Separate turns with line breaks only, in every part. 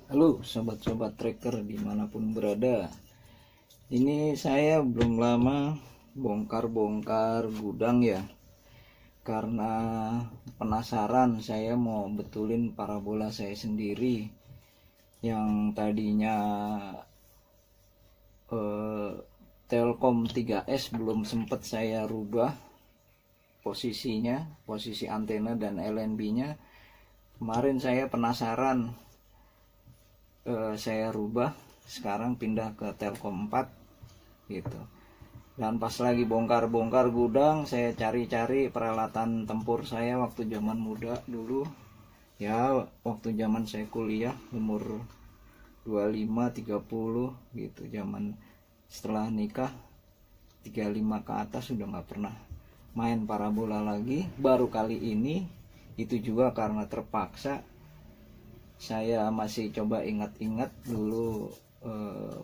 Halo sobat-sobat tracker dimanapun berada. Ini saya belum lama bongkar-bongkar gudang ya, karena penasaran. Saya mau betulin parabola saya sendiri yang tadinya Telkom 3S belum sempat saya rubah posisinya, posisi antena dan LNB nya. Kemarin saya penasaran, saya rubah, sekarang pindah ke Telkom 4 gitu. Dan pas lagi bongkar-bongkar gudang, saya cari-cari peralatan tempur saya waktu zaman muda dulu. Ya, waktu zaman saya kuliah umur 25 30 gitu. Zaman setelah nikah 35 ke atas sudah nggak pernah main parabola lagi. Baru kali ini, itu juga karena terpaksa. Saya masih coba ingat-ingat dulu,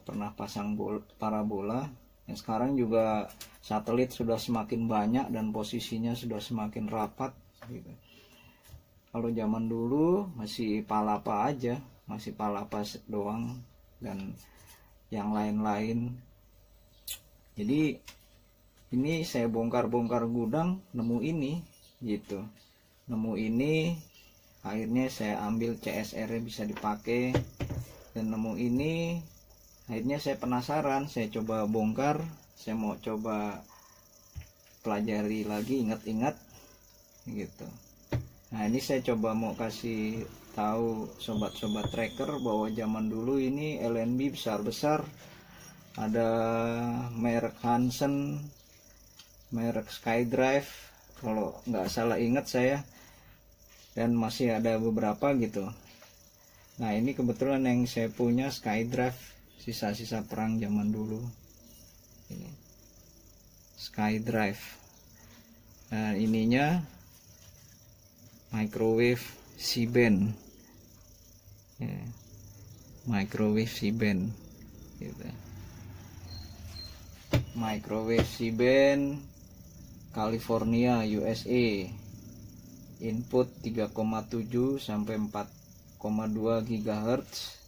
pernah pasang parabola. Yang sekarang juga satelit sudah semakin banyak dan posisinya sudah semakin rapat gitu. Kalau zaman dulu masih palapa aja, masih palapa doang dan yang lain-lain. Jadi ini saya bongkar-bongkar gudang, nemu ini gitu. Nemu ini, akhirnya saya ambil CSR nya bisa dipakai. Dan nemu ini, akhirnya saya penasaran, saya coba bongkar, saya mau coba pelajari lagi, ingat-ingat gitu. Nah, ini saya coba mau kasih tahu sobat-sobat tracker bahwa zaman dulu ini LNB besar-besar, ada merek Hansen, merek SkyDrive kalau nggak salah ingat saya, dan masih ada beberapa gitu. Nah, ini kebetulan yang saya punya SkyDrive, sisa-sisa perang zaman dulu. Ini SkyDrive. Nah, ininya microwave C-band. Ya, microwave C-band gitu. Microwave C-band California, USA. Input 3,7 sampai 4,2 GHz,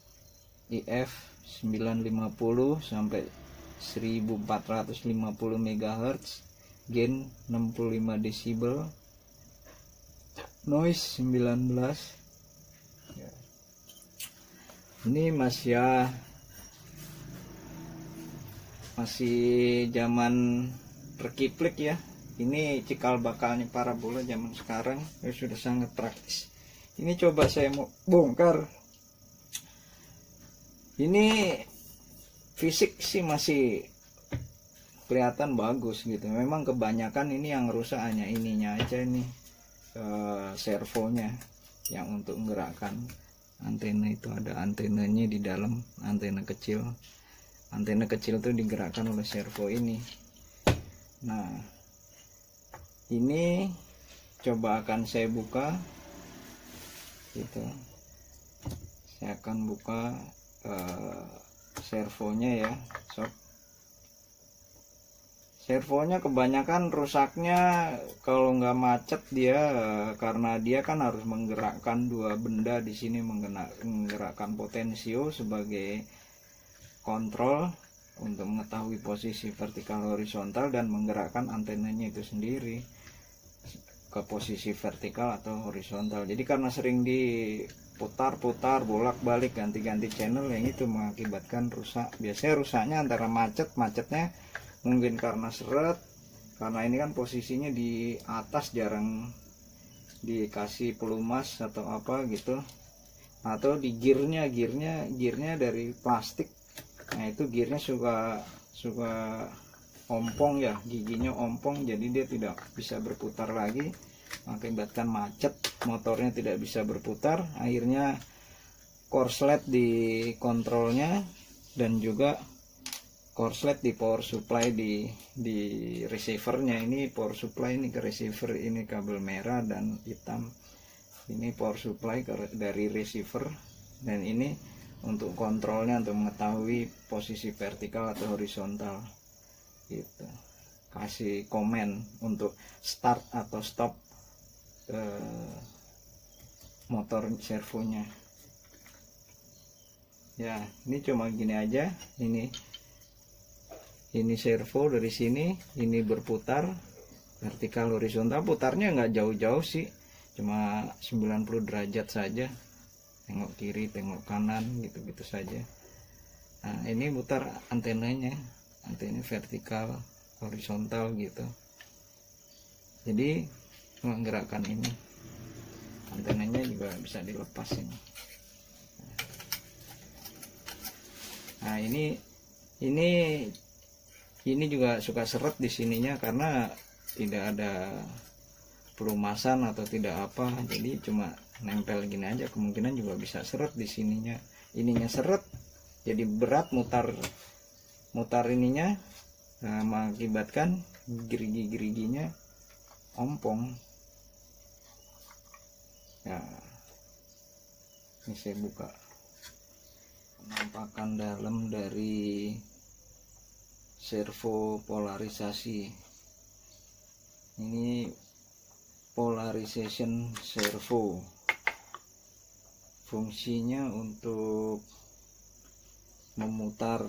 IF 950 sampai 1450 MHz, gain 65 decibel, noise 19. Ini masih zaman terkiplik ya. Ini cikal bakalnya parabola zaman sekarang ya, sudah sangat praktis. Ini coba saya mau bongkar. Ini fisik sih masih kelihatan bagus gitu. Memang kebanyakan ini yang rusak hanya ininya aja, ini servonya yang untuk menggerakkan antena. Itu ada antenanya di dalam, antena kecil. Antena kecil itu digerakkan oleh servo ini. Nah, ini coba akan saya buka gitu. Saya akan buka servonya ya sob. Servonya kebanyakan rusaknya kalau nggak macet dia, karena dia kan harus menggerakkan dua benda di sini, menggerakkan potensio sebagai kontrol untuk mengetahui posisi vertikal horizontal dan menggerakkan antenanya itu sendiri ke posisi vertikal atau horizontal. Jadi karena sering diputar-putar, bolak-balik, ganti-ganti channel, yang itu mengakibatkan rusak. Biasanya rusaknya antara macetnya mungkin karena seret, karena ini kan posisinya di atas, jarang dikasih pelumas atau apa gitu, atau di gearnya dari plastik. Nah, itu gearnya suka ompong ya, giginya ompong, jadi dia tidak bisa berputar lagi, mengakibatkan macet, motornya tidak bisa berputar. Akhirnya korslet di kontrolnya dan juga korslet di power supply di receivernya. Ini power supply ini ke receiver, ini kabel merah dan hitam. Ini power supply dari receiver, dan ini untuk kontrolnya, untuk mengetahui posisi vertikal atau horizontal gitu. Kasih komen untuk start atau stop motor servonya. Ya, ini cuma gini aja. Ini servo dari sini, ini berputar vertikal horizontal. Putarnya nggak jauh-jauh sih, cuma 90 derajat saja. Tengok kiri, tengok kanan, gitu-gitu saja. Nah, ini putar antenanya, antena vertikal horizontal gitu. Jadi menggerakkan ini, antenanya juga bisa dilepas ini. Nah, ini juga suka seret di sininya karena tidak ada pelumasan atau tidak apa, jadi cuma nempel gini aja. Kemungkinan juga bisa seret di sininya. Ininya seret, jadi berat mutar ininya, nah, mengakibatkan gerigi-geriginya ompong. Ya, ini saya buka penampakan dalam dari servo polarisasi. Ini polarization servo, fungsinya untuk memutar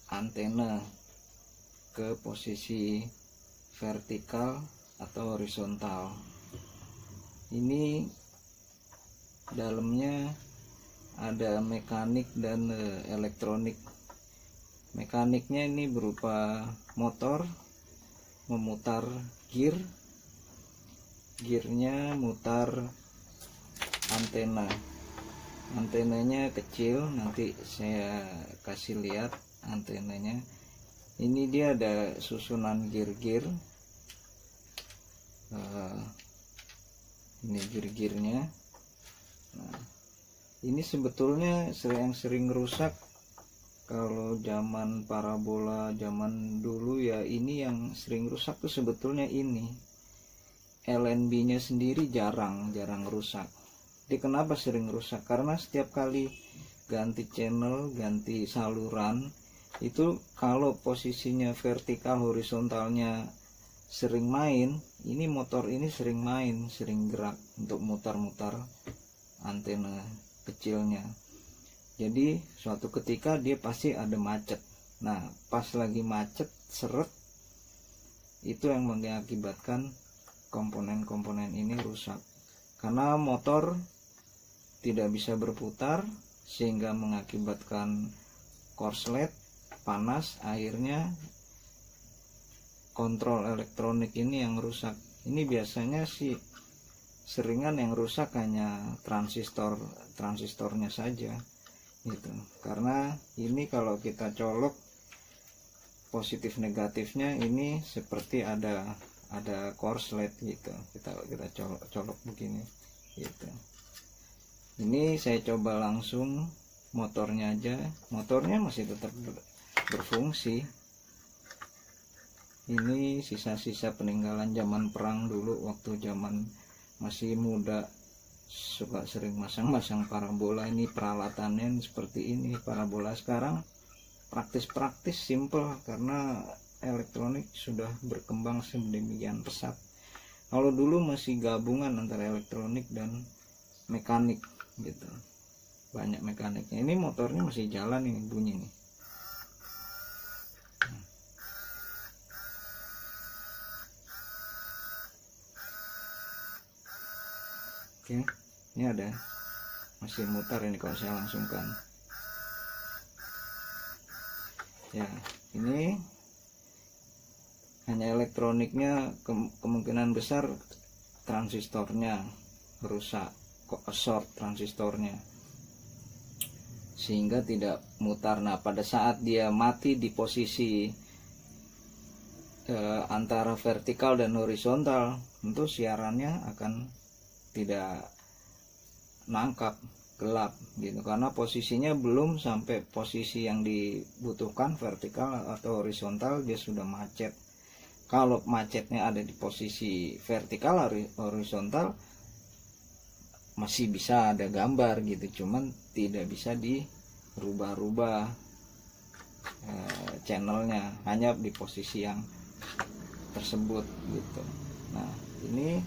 antena ke posisi vertikal atau horizontal. Ini dalamnya ada mekanik dan elektronik. Mekaniknya ini berupa motor memutar gearnya mutar antena. Antenanya kecil, nanti saya kasih lihat antenanya. Ini dia ada susunan gear. Ini gear-gearnya. Nah, ini sebetulnya yang sering rusak kalau zaman parabola zaman dulu ya. Ini yang sering rusak tuh sebetulnya ini LNB nya sendiri jarang rusak. Jadi kenapa sering rusak? Karena setiap kali ganti channel, ganti saluran, itu kalau posisinya vertikal horizontalnya sering main, ini motor ini sering gerak untuk mutar-mutar antena kecilnya. Jadi suatu ketika dia pasti ada macet. Nah, pas lagi macet seret, itu yang mengakibatkan komponen-komponen ini rusak. Karena motor tidak bisa berputar sehingga mengakibatkan korslet panas, akhirnya kontrol elektronik ini yang rusak. Ini biasanya sih seringan yang rusak hanya transistornya saja gitu. Karena ini kalau kita colok positif negatifnya ini seperti ada korslet gitu. Kita colok begini gitu. Ini saya coba langsung motornya aja. Motornya masih tetap berfungsi. Ini sisa-sisa peninggalan zaman perang dulu, waktu zaman masih muda suka sering masang parabola. Ini peralatannya seperti ini. Parabola sekarang praktis simple karena elektronik sudah berkembang sedemikian pesat. Kalau dulu masih gabungan antara elektronik dan mekanik gitu, banyak mekaniknya. Ini motornya masih jalan, ini bunyi nih. Oke, ini ada masih mutar ini kalau saya langsungkan. Ya, ini hanya elektroniknya, kemungkinan besar transistornya rusak, kok short transistornya sehingga tidak mutar. Nah, pada saat dia mati di posisi antara vertikal dan horizontal, tentu siarannya akan tidak nangkap, gelap gitu, karena posisinya belum sampai posisi yang dibutuhkan vertikal atau horizontal, dia sudah macet. Kalau macetnya ada di posisi vertikal horizontal masih bisa ada gambar gitu, cuman tidak bisa dirubah-rubah channelnya, hanya di posisi yang tersebut gitu. Nah, ini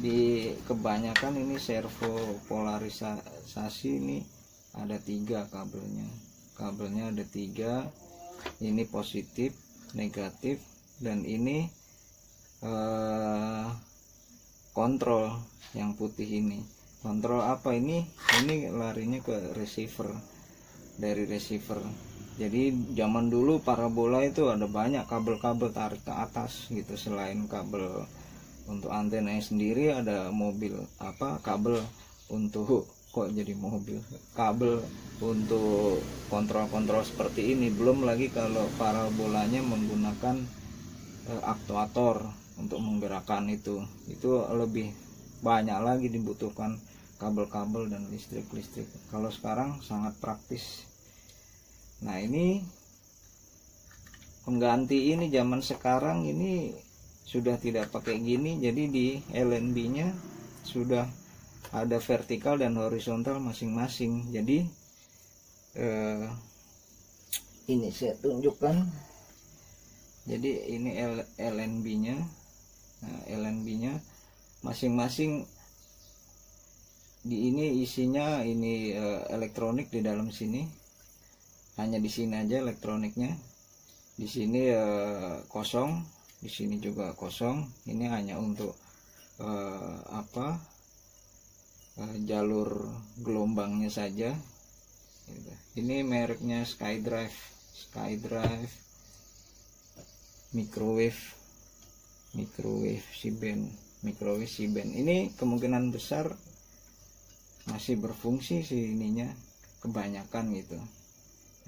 di kebanyakan ini servo polarisasi ini ada 3 kabelnya ada 3. Ini positif, negatif, dan ini kontrol. Yang putih ini kontrol apa? Ini larinya ke receiver, dari receiver. Jadi zaman dulu parabola itu ada banyak kabel-kabel tarik ke atas gitu. Selain kabel untuk antenanya sendiri, ada kabel untuk kabel untuk kontrol-kontrol seperti ini. Belum lagi kalau parabolanya menggunakan aktuator untuk menggerakkan itu lebih banyak lagi dibutuhkan kabel-kabel dan listrik. Kalau sekarang sangat praktis. Nah, ini pengganti ini zaman sekarang ini sudah tidak pakai gini. Jadi di LNB nya sudah ada vertikal dan horizontal masing-masing. Jadi ini saya tunjukkan. Jadi ini LNB nya. Nah, LNB nya masing-masing di ini isinya ini elektronik di dalam sini. Hanya di sini aja elektroniknya. Di sini kosong, di sini juga kosong. Ini hanya untuk jalur gelombangnya saja. Ini mereknya SkyDrive microwave C-band. Ini kemungkinan besar masih berfungsi sih ininya, kebanyakan gitu.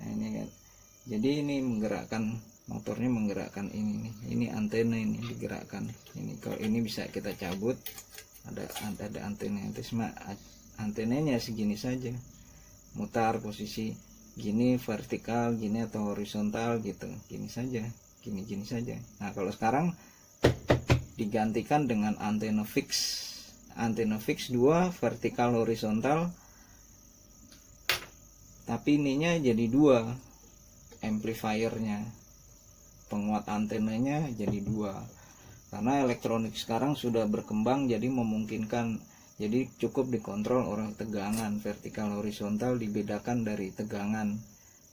Nah, ini kan. Jadi ini motornya menggerakkan ini antena, ini digerakkan. Ini kalau ini bisa kita cabut, ada antena. Antenanya segini saja, mutar posisi gini, vertikal gini atau horizontal gitu, gini saja. Nah, kalau sekarang digantikan dengan antena fix 2 vertikal horizontal, tapi ininya jadi 2, amplifiernya, penguat antenanya jadi 2. Karena elektronik sekarang sudah berkembang, jadi memungkinkan, jadi cukup dikontrol oleh tegangan. Vertikal horizontal dibedakan dari tegangan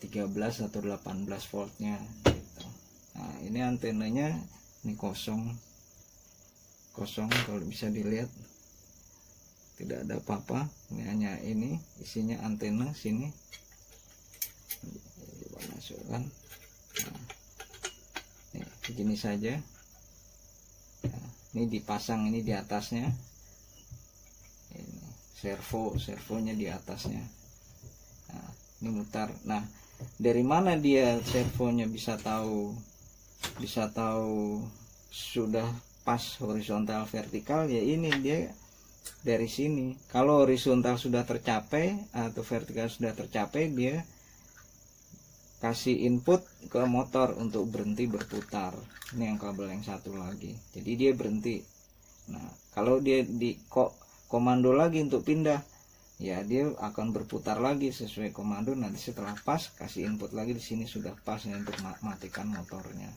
13 atau 18 voltnya gitu. Nah, ini antenanya ini kosong kalau bisa dilihat, tidak ada apa-apa. Ini hanya ini isinya antena sini. Coba masukkan. Nah, ini begini saja. Nah, ini dipasang ini di atasnya. Ini servonya di atasnya. Nah, ini mutar. Nah, dari mana dia servonya bisa tahu sudah pas horizontal vertikal? Ya ini dia dari sini. Kalau horizontal sudah tercapai atau vertikal sudah tercapai, dia kasih input ke motor untuk berhenti berputar. Ini yang kabel yang satu lagi, jadi dia berhenti. Nah, kalau dia komando lagi untuk pindah, ya dia akan berputar lagi sesuai komando. Nanti setelah pas kasih input lagi, di sini sudah pas untuk matikan motornya.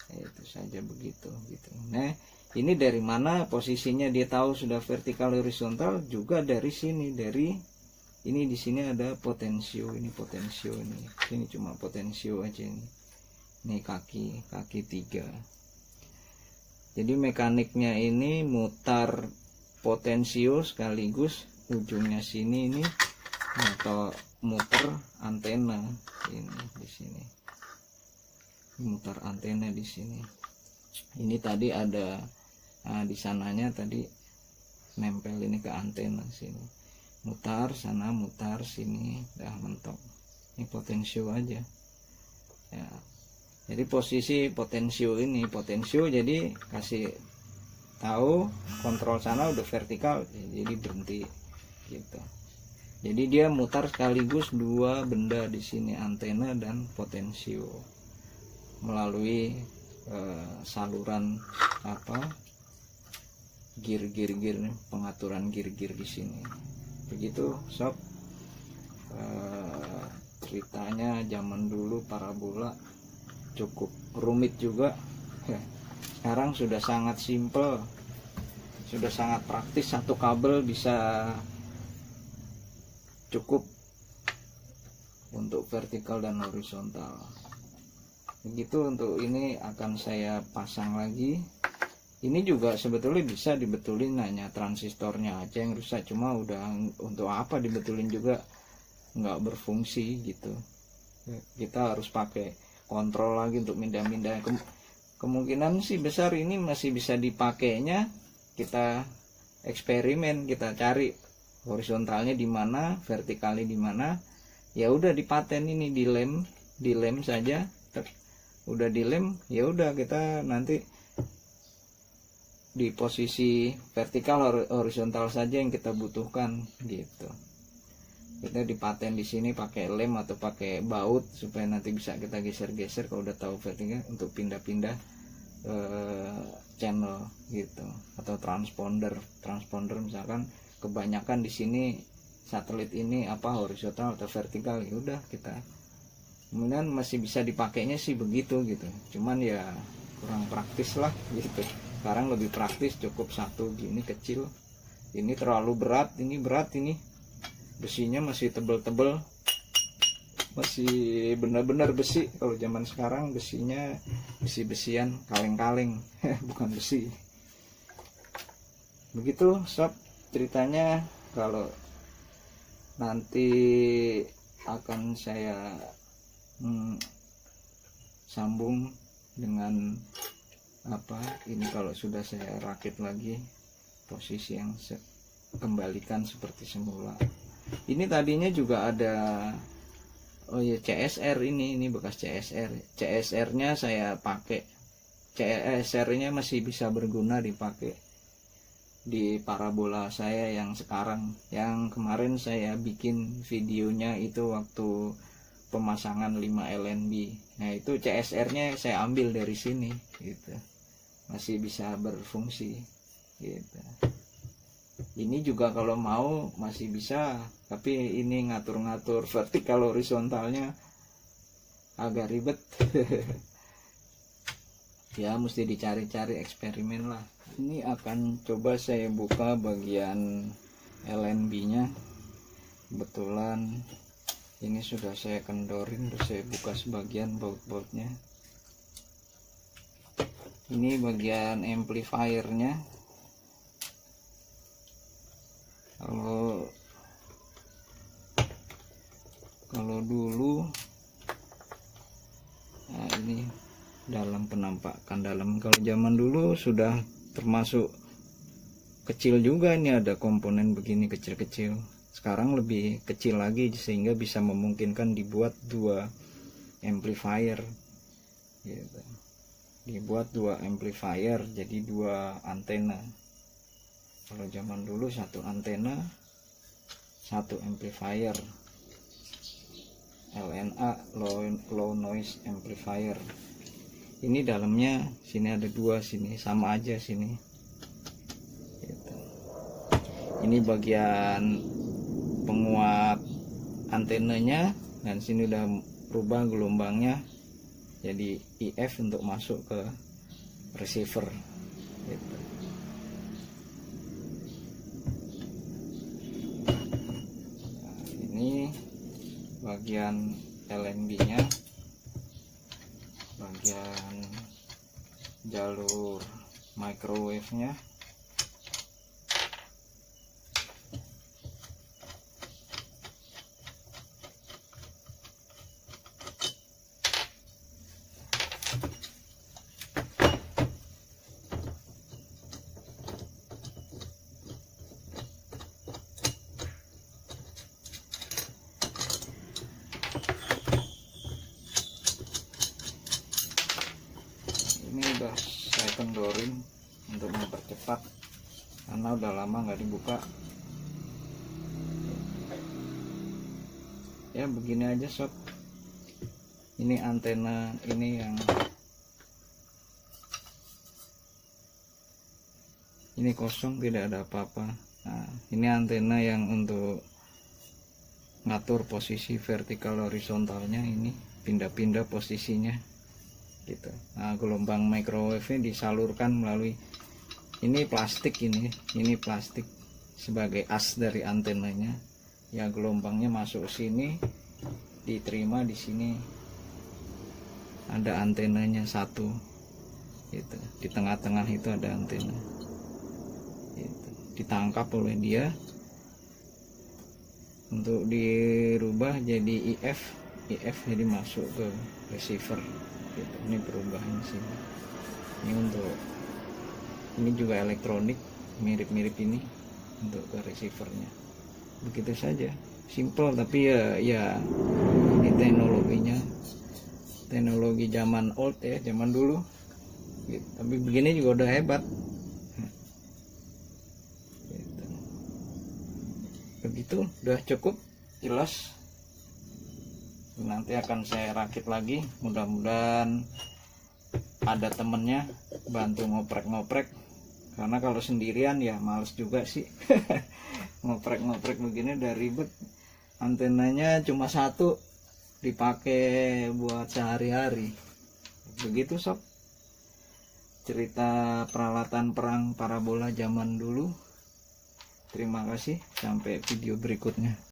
Itu saja begitu gitu. Nah, ini dari mana posisinya dia tahu sudah vertikal horizontal? Juga dari sini, ini di sini ada potensio, ini cuma potensio aja ini kaki 3. Jadi mekaniknya ini mutar potensio sekaligus ujungnya sini ini atau muter antena ini di sini. Mutar antena di sini. Ini tadi ada di sananya tadi nempel ini ke antena sini. Mutar sana, mutar sini, dah mentok. Ini potensio aja. Ya. Jadi posisi potensio jadi kasih tahu kontrol sana udah vertikal, jadi berhenti gitu. Jadi dia mutar sekaligus 2 benda di sini, antena dan potensio, melalui saluran gear pengaturan gear di sini. Begitu sob, ceritanya zaman dulu parabola cukup rumit juga. Sekarang sudah sangat simple, sudah sangat praktis. Satu kabel bisa cukup untuk vertikal dan horizontal. Begitu untuk ini akan saya pasang lagi. Ini juga sebetulnya bisa dibetulin, hanya transistornya aja yang rusak, cuma udah untuk apa dibetulin juga nggak berfungsi gitu. Kita harus pakai kontrol lagi untuk pindah-pindah. Kemungkinan sih besar ini masih bisa dipakainya. Kita eksperimen, kita cari horizontalnya di mana, vertikalnya di mana. Ya udah dipaten ini, dilem saja. Udah dilem, ya udah kita nanti di posisi vertikal horizontal saja yang kita butuhkan gitu. Kita dipaten di sini pakai lem atau pakai baut supaya nanti bisa kita geser-geser kalau udah tahu vertikal untuk pindah-pindah channel gitu, atau transponder misalkan kebanyakan di sini satelit ini apa horizontal atau vertikal, ya udah kita kemudian masih bisa dipakainya sih begitu gitu. Cuman ya kurang praktis lah gitu. Sekarang lebih praktis, cukup satu gini kecil. Ini terlalu berat, ini berat, ini besinya masih tebel-tebel, masih benar-benar besi. Kalau zaman sekarang besinya besi-besian, kaleng-kaleng bukan besi. Begitu sob ceritanya. Kalau nanti akan saya sambung dengan apa ini kalau sudah saya rakit lagi posisi yang kembalikan seperti semula. Ini tadinya juga ada, oh ya, CSR ini bekas CSR nya saya pakai. CSR nya masih bisa berguna dipakai di parabola saya yang sekarang. Yang kemarin saya bikin videonya itu waktu pemasangan 5 LNB. Nah itu CSR nya saya ambil dari sini gitu, masih bisa berfungsi gitu. Ini juga kalau mau masih bisa, tapi ini ngatur-ngatur vertikal horizontalnya agak ribet. Ya mesti dicari-cari, eksperimen lah. Ini akan coba saya buka bagian LNB nya. Kebetulan ini sudah saya kendorin, terus saya buka sebagian baut-bautnya. Ini bagian amplifiernya. Kalau dulu, nah ini dalam penampakan dalam. Kalau zaman dulu sudah termasuk kecil juga, ini ada komponen begini kecil-kecil. Sekarang lebih kecil lagi sehingga bisa memungkinkan dibuat 2 amplifier gitu. Dibuat 2 amplifier jadi 2 antena. Kalau zaman dulu 1 antena 1 amplifier, LNA, low noise amplifier. Ini dalamnya sini ada 2, sini sama aja sini gitu. Ini bagian penguat antenanya, dan sini udah berubah gelombangnya jadi IF untuk masuk ke receiver gitu. Nah, ini bagian LNB nya, bagian jalur microwave nya. Ini udah saya kendorin untuk mempercepat karena udah lama nggak dibuka. Ya begini aja sob. Ini antena ini yang ini kosong, tidak ada apa-apa. Nah ini antena yang untuk ngatur posisi vertikal horizontalnya, ini pindah-pindah posisinya gitu. Nah gelombang microwave-nya disalurkan melalui ini plastik, ini plastik sebagai as dari antenanya. Ya gelombangnya masuk sini, diterima di sini ada antenanya satu gitu. Di tengah-tengah itu ada antena gitu. Ditangkap oleh dia untuk dirubah jadi IF jadi masuk ke receiver gitu. Ini perubahan sini. Ini untuk ini juga elektronik, mirip-mirip ini untuk ke receivernya. Begitu saja, simple, tapi ya ini teknologi zaman old ya, zaman dulu gitu. Tapi begini juga udah hebat gitu. Begitu udah cukup jelas. Nanti akan saya rakit lagi, mudah-mudahan ada temennya bantu ngoprek-ngoprek, karena kalau sendirian ya males juga sih. Ngoprek-ngoprek begini udah ribet. Antenanya cuma satu, dipakai buat sehari-hari. Begitu sob, cerita peralatan perang parabola zaman dulu. Terima kasih, sampai video berikutnya.